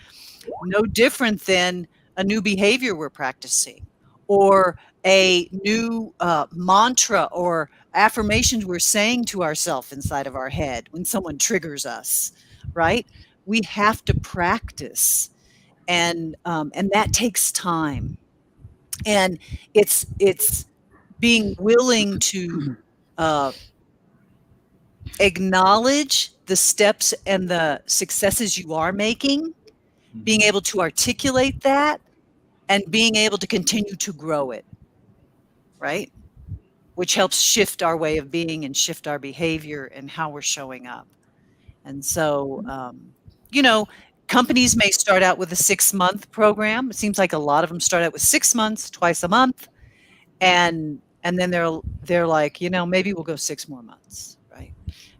No different than a new behavior we're practicing or a new mantra or affirmations we're saying to ourselves inside of our head when someone triggers us, right? We have to practice, and that takes time. And it's being willing to uh, acknowledge the steps and the successes you are making, being Mhm. able to articulate that, and being able to continue to grow it, right? Which helps shift our way of being and shift our behavior and how we're showing up. And so, you know, companies may start out with a 6-month program. It seems like a lot of them start out with 6 months, twice a month, and then they're like, maybe we'll go 6 more months, right?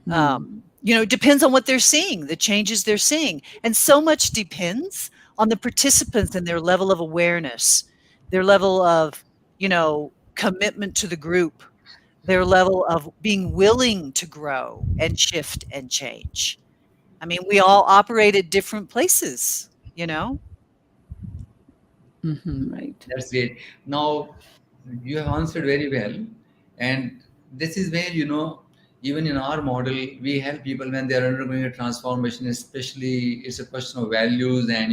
Mm. It depends on what they're seeing, the changes they're seeing, and so much depends on the participants and their level of awareness, their level of, commitment to the group, their level of being willing to grow and shift and change. I mean, we all operate at different places, you know? Right. That's great. Now, you have answered very well. And this is where, even in our model, we help people when they are undergoing a transformation, especially it's a question of values and,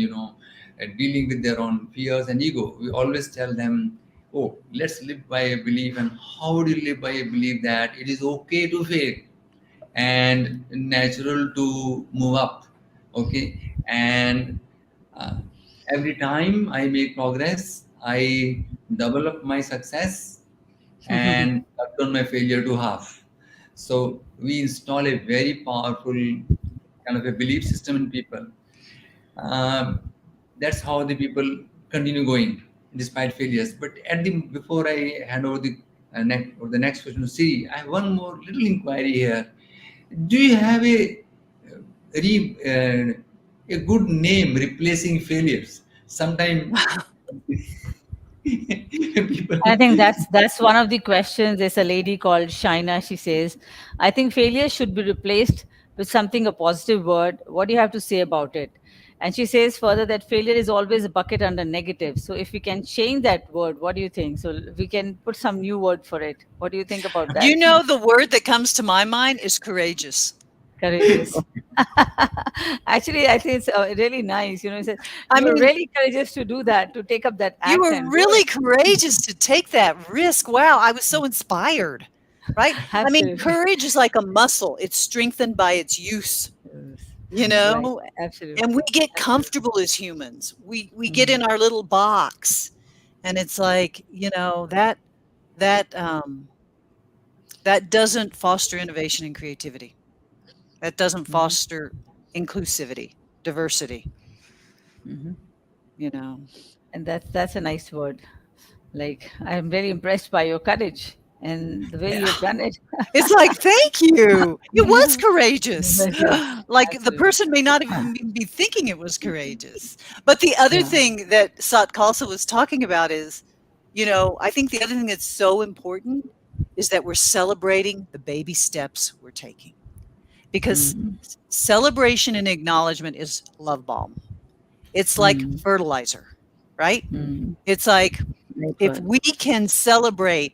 dealing with their own fears and ego. We always tell them, oh, let's live by a belief. And how do you live by a belief that it is okay to fail and natural to move up? Okay. And uh, every time I make progress, I double up my success and cut down my failure to half. So we install a very powerful kind of a belief system in people. Um, that's how the people continue going despite failures. But before I hand over the next question to Siri, I have one more little inquiry here. Do you have a good name replacing failures? Sometimes people. I think that's one of the questions. There's a lady called Shaina. She says, "I think failure should be replaced with something a positive word. What do you have to say about it?" And she says further that failure is always a bucket under negative. So if we can change that word, what do you think? So we can put some new word for it. What do you think about that? The word that comes to my mind is courageous. Courageous. Actually, I think it's really nice. He said I you were mean, really courageous to do that, to take up that you act were and do really it. courageous to take that risk. Wow, I was so inspired, right? I mean, Absolutely. courage is like a muscle. It's strengthened by its use, Yes. you Right. know? And we Absolutely. get Absolutely. comfortable as humans. We get Mhm. in our little box, and it's like, that that doesn't foster innovation and creativity. That doesn't Mhm. foster inclusivity, diversity, Mhm. you know. And that's a nice word. Like, I'm very impressed by your courage and the way Yeah. you've done it. It's like, "Thank you. It was courageous." Yes, Like, the absolutely. person may not even be thinking it was courageous. But the other Yeah. thing that Sat Khalsa was talking about is, I think the other thing that's so important is that we're celebrating the baby steps we're taking, because Mm. celebration and acknowledgement is love balm. It's like Mm. fertilizer, right? Mm. It's like, Right if word. we can celebrate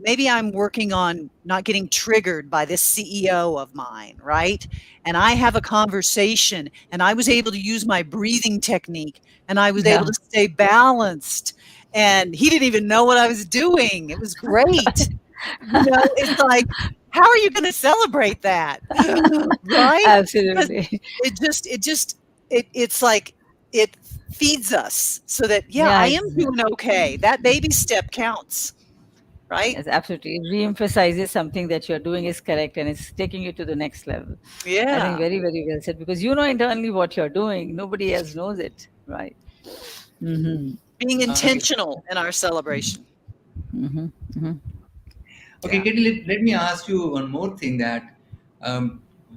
maybe I'm working on not getting triggered by this CEO of mine, right? And I have a conversation and I was able to use my breathing technique and I was able Yeah. to stay balanced and he didn't even know what I was doing. It was great. It's like, how are you going to celebrate that? Right? Because Absolutely. it's like it feeds us so that, yeah, Yeah, I am doing okay. That baby step counts, right? yes, absolutely. It re-emphasizes something that you're doing is correct and it's taking you to the next level. I think Yeah. very, very well said because you know internally what you're doing. Nobody else knows it, right? Mm-hmm. Being Okay, intentional in our celebration. Mm-hmm. Mm-hmm. okay, Yeah. Katie, let me ask you one more thing that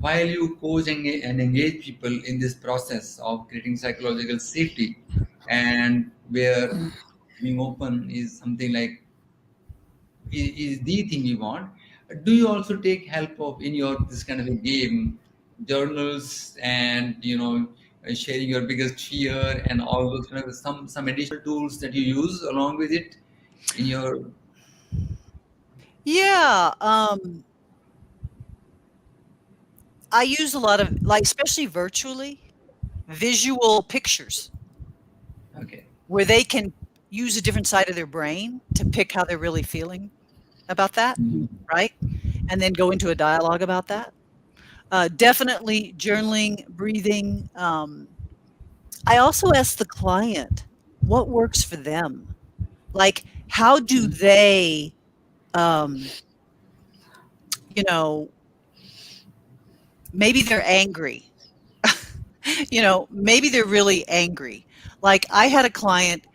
while you coach and engage people in this process of creating psychological safety, and where being open is something like is the thing we want. Do you also take help of in your this kind of a game, journals and sharing your biggest fear and all those kind of some additional tools that you use along with it in your. Yeah. I use a lot of, like, especially virtually, visual pictures Okay. where they can use a different side of their brain to pick how they're really feeling. about that, Mhm. right? And then go into a dialogue about that. Definitely journaling, breathing. I also ask the client what works for them. Like, how do they, um, you know, maybe they're angry. Maybe they're really angry. Like, I had a client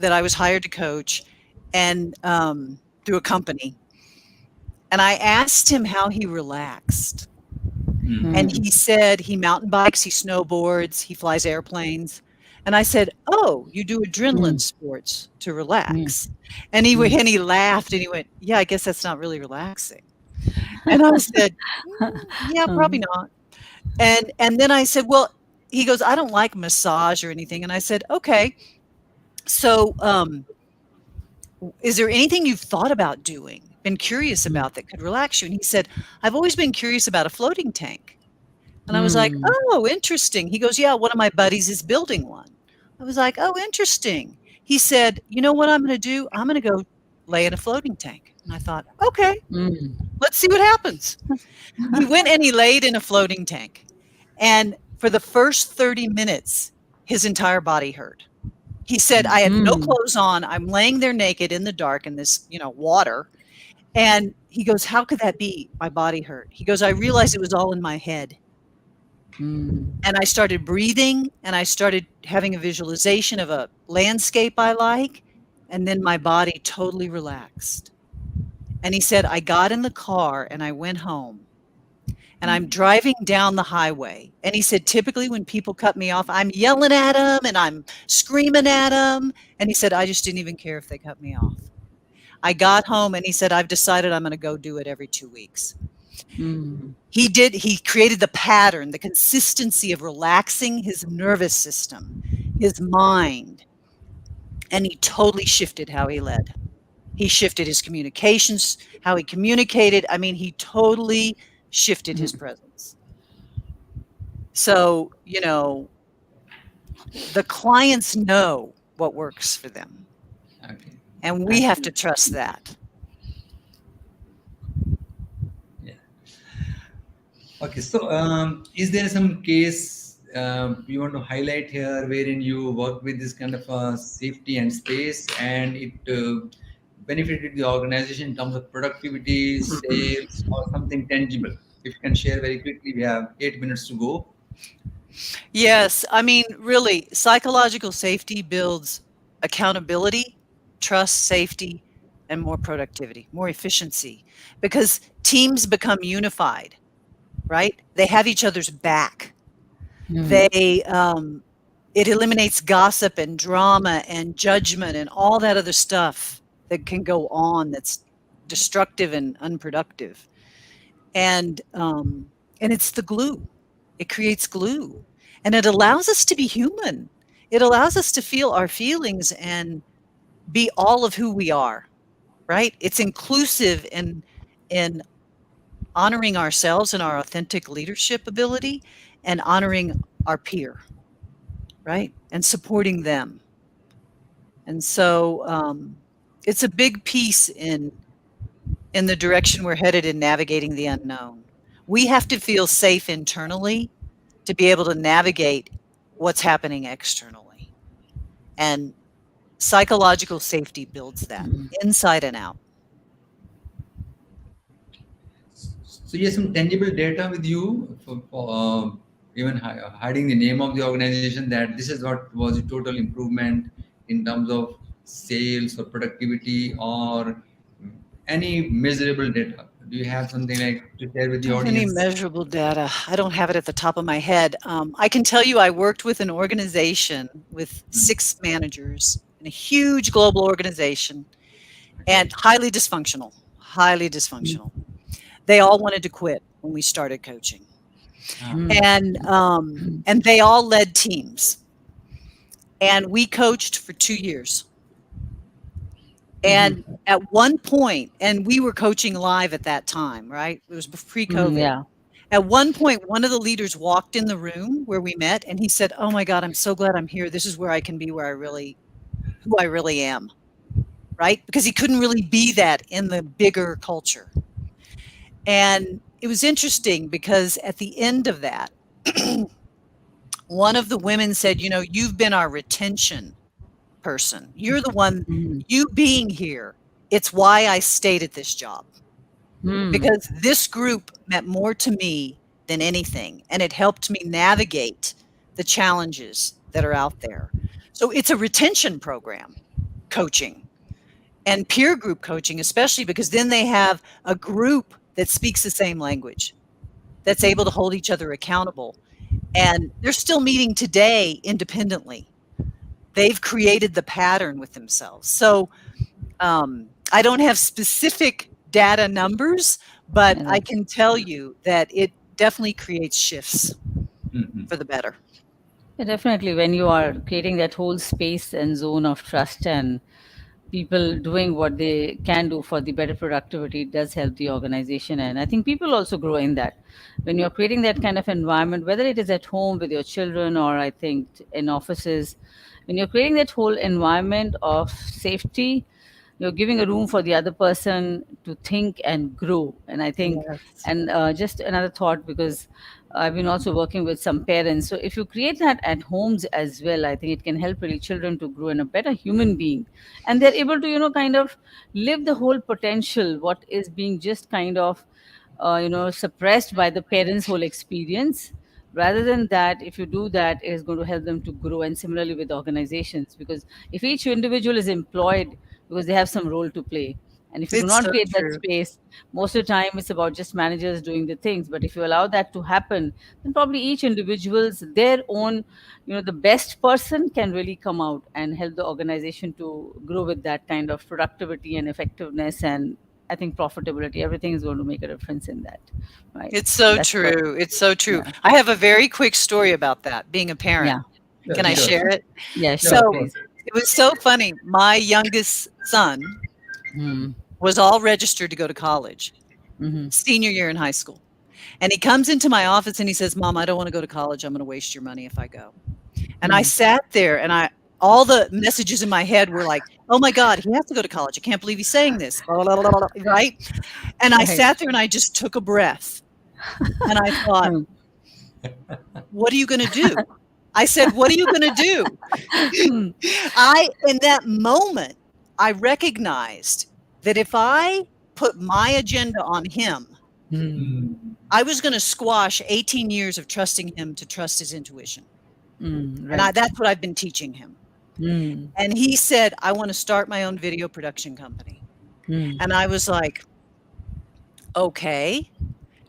that I was hired to coach, and through a company, and I asked him how he relaxed. Mm. And Mm. he said he mountain bikes, he snowboards, he flies airplanes. And I said, "Oh, you do adrenaline Mm. sports to Mm. relax." And he Mm. and he laughed and he went, "Yeah, I guess that's not really relaxing." And I said, "Yeah, probably not." And then I said, "Well," he goes, "I don't like massage or anything." And I said, "Okay, so is there anything you've thought about doing, been curious Mm. about that could relax you?" And he said, "I've always been curious about a floating tank." And I was like, Mm. "Oh, interesting." He goes, "Yeah, one of my buddies is building one." I was like, "Oh, interesting." He said, "You know what I'm gonna do? I'm gonna go lay in a floating tank." And I thought, "Okay, Mm. let's see what happens." He went and he laid in a floating tank. And for the first 30 minutes, his entire body hurt. He said, "I Mm. have no Mm. clothes on. I'm laying there naked in the dark in this, water." And he goes, "How could that be? My body hurt." He goes, "I realized it was all in my head." Mm. And I started breathing and I started having a visualization of a landscape I like, and then my body totally relaxed. And he said, "I got in the car and I went home and I'm driving down the highway." And he said, "Typically when people cut me off, I'm yelling at them and I'm screaming at them." And he said, "I just didn't even care if they cut me off." I got home and he said, "I've decided I'm going to go do it every 2 weeks." Mm. He created the pattern, the consistency of relaxing his nervous system, his mind, and he totally shifted how he led. He shifted his communications, how he communicated. I mean, he totally shifted his Mm. presence. So, the clients know what works for them, Okay. and we have to Absolutely. trust that. Yeah. Okay. So, is there some case you want to highlight here wherein you work with this kind of safety and space, and it benefited the organization in terms of productivity, sales, or something tangible? If you can share very quickly, we have 8 minutes to go. Yes, I mean, really, psychological safety builds accountability, trust, safety, and more productivity, more efficiency, because teams become unified, right? They have each other's back. Mm. They It eliminates gossip and drama and judgment and all that other stuff that can go on that's destructive and unproductive. And it's the glue. It creates glue, and it allows us to be human. It allows us to feel our feelings and be all of who we are, right? It's inclusive in honoring ourselves and our authentic leadership ability, and honoring our peer, right? And supporting them. And so it's a big piece in the direction we're headed in navigating the unknown. We have to feel safe internally to be able to navigate what's happening externally. And psychological safety builds that inside and out. So you have some tangible data with you for even hiding the name of the organization, that this is what was the total improvement in terms of sales or productivity, or any measurable data. Do you have something like to share with the Don't have any audience? measurable data. I don't have it at the top of my head. I can tell you I worked with an organization with Mm. 6 managers in a huge global organization, and Okay. highly dysfunctional. They all wanted to quit when we started coaching. Ah. Mm. And they all led teams. And we coached for 2 years. And Mhm. at one point, and we were coaching live at that time, right? It was Mm. pre-COVID. Yeah. At one point, one of the leaders walked in the room where we met and he said, "Oh my God, I'm so glad I'm here. This is where I can be who I really am." right? Because he couldn't really be that in the bigger culture. And it was interesting because at the end of that, one of the women said, you've been our retention person. You're the one, Mm. you being here. It's why I stayed at this job, Mm. because this group meant more to me than anything. And it helped me navigate the challenges that are out there. So it's a retention program, coaching and peer group coaching, especially because then they have a group that speaks the same language, that's able to hold each other accountable. And they're still meeting today independently. They've created the pattern with themselves. So I don't have specific data numbers, but Yeah, I that's can tell you that it definitely creates shifts Mhm. for the better. yeah, definitely when you are creating that whole space and zone of trust and people doing what they can do for the better productivity, it does help the organization. And I think people also grow in that. When you're creating that kind of environment, whether it is at home with your children or I think in offices, when you're creating that whole environment of safety, you're giving a room for the other person to think and grow. And I think, Yes. and just another thought, because I've been also working with some parents. So if you create that at homes as well, I think it can help really children to grow in a better human being, and they're able to kind of live the whole potential what is being just kind of suppressed by the parents whole experience. Rather than that, if you do that, it is going to help them to grow. And similarly with organizations, because if each individual is employed because they have some role to play, and if you do It's not so create that true. space, most of the time it's about just managers doing the things. But if you allow that to happen, then probably each individual's their own, the best person can really come out and help the organization to grow with that kind of productivity and effectiveness. And I think profitability, everything is going to make a difference in that, right? It's so That's what. true. It's so true. Yeah. I have a very quick story about that, being a parent. Yeah. Yeah, Can I Yeah. sure. share it? Yeah, So sure, Yeah, go please. ahead. it was so funny. My youngest son Mm. was all registered to go to college, Mm-hmm. senior year in high school. And he comes into my office and he says, Mom, I don't want to go to college. I'm going to waste your money if I go. And I Mm. sat there and all the messages in my head were like, oh my God, he has to go to college. I can't believe he's saying this. Blah, blah, blah, blah, blah, right. And I Right. sat there and I just took a breath and I thought, Mm. what are you going to do? I said, what are you going to do? Mm. In that moment, I recognized that if I put my agenda on him, Mm. Mm. I was going to squash 18 years of trusting him to trust his intuition. Mm. And Right. that's what I've been teaching him. Mm. And he said, I want to start my own video production company. Mm. And I was like, okay.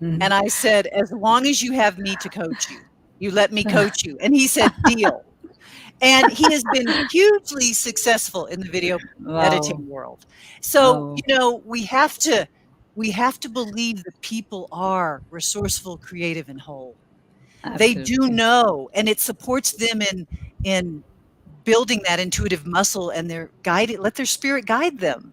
Mm. And I said, as long as you have me to coach you, you let me coach you. And he said, deal. And he has been hugely successful in the video Wow. editing world. So, Oh, we have to believe that people are resourceful, creative, and whole. They do absolutely. know, and it supports them in building that intuitive muscle, and they're guided, let their spirit guide them,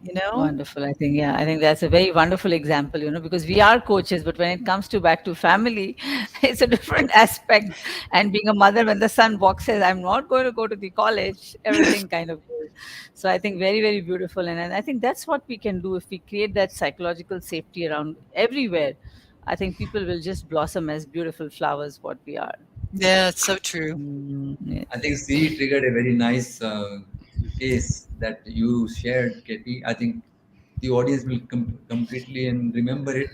you know? Wonderful. I think, yeah, I think that's a very wonderful example, because we are coaches, but when it comes to back to family, it's a different aspect. And being a mother, when the son walks, says, I'm not going to go to the college, everything kind of goes. So I think very, very beautiful. And I think that's what we can do if we create that psychological safety around everywhere. I think people will just blossom as beautiful flowers, what we are. Yeah, it's so true. I Yes. think Siri triggered a very nice case that you shared, Katie. I think the audience will completely and remember it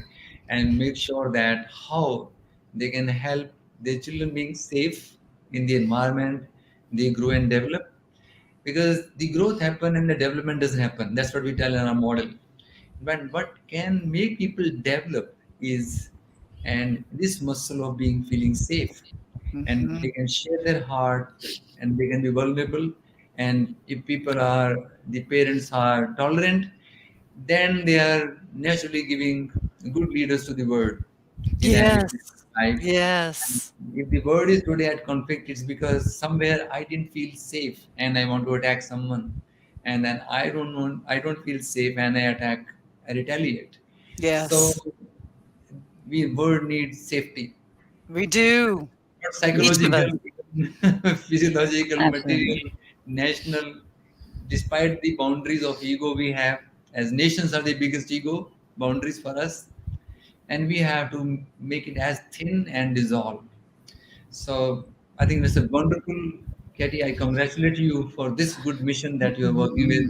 and make sure that how they can help their children being safe in the environment they grow and develop, because the growth happen and the development doesn't happen. That's what we tell in our model. But what can make people develop is, and this muscle of being feeling safe, and Mhm. they can share their heart and they can be vulnerable. And if people are, the parents are tolerant, then they are naturally giving good leaders to the world in every Yes. life. And Yes. if the world is today at conflict, it's because somewhere I didn't feel safe and I want to attack someone. And then I don't feel safe and I attack, I retaliate. So Yes. we world needs safety, We do. not Each of us. psychological, physiological, Absolutely. material, national. despite the boundaries of ego we have, as nations are the biggest ego boundaries for us, and we have to make it as thin and dissolve. So I think that's a wonderful, Katie. I congratulate you for this good mission that you are working with,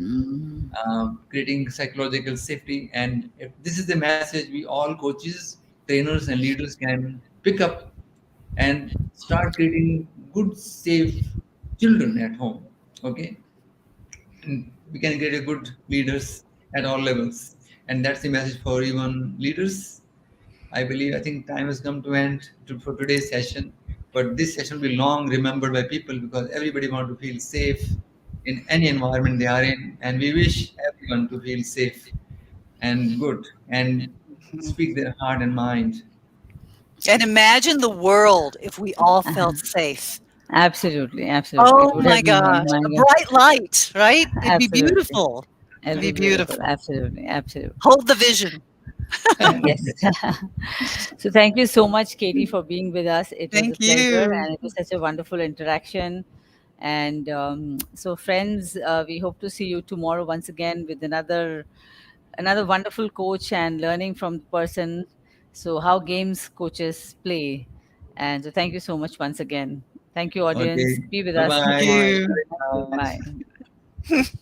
creating psychological safety. And if this is the message we all coaches, trainers, and leaders can pick up and start creating good, safe children at home. Okay, and we can get a good leaders at all levels, and that's the message for even leaders. I believe, I think time has come to end for today's session, but this session will be long remembered by people because everybody want to feel safe in any environment they are in, and we wish everyone to feel safe and good and speak their heart and mind. And imagine the world if we all felt safe. Absolutely, absolutely. It Oh would my have been gosh, a bright light, right? It'd be absolutely. beautiful. It'll It'd be be beautiful. beautiful. Absolutely, absolutely. Hold the vision. Yes. So thank you so much, Katie, for being with us. It was a Thank pleasure, you. and it was such a wonderful interaction. And so, friends, we hope to see you tomorrow once again with another wonderful coach and learning from the person. So, how games coaches play. And so, thank you so much once again. Thank you, Okay, audience. Be with bye us bye. Thank tomorrow. you. Very Thank you. much. Bye.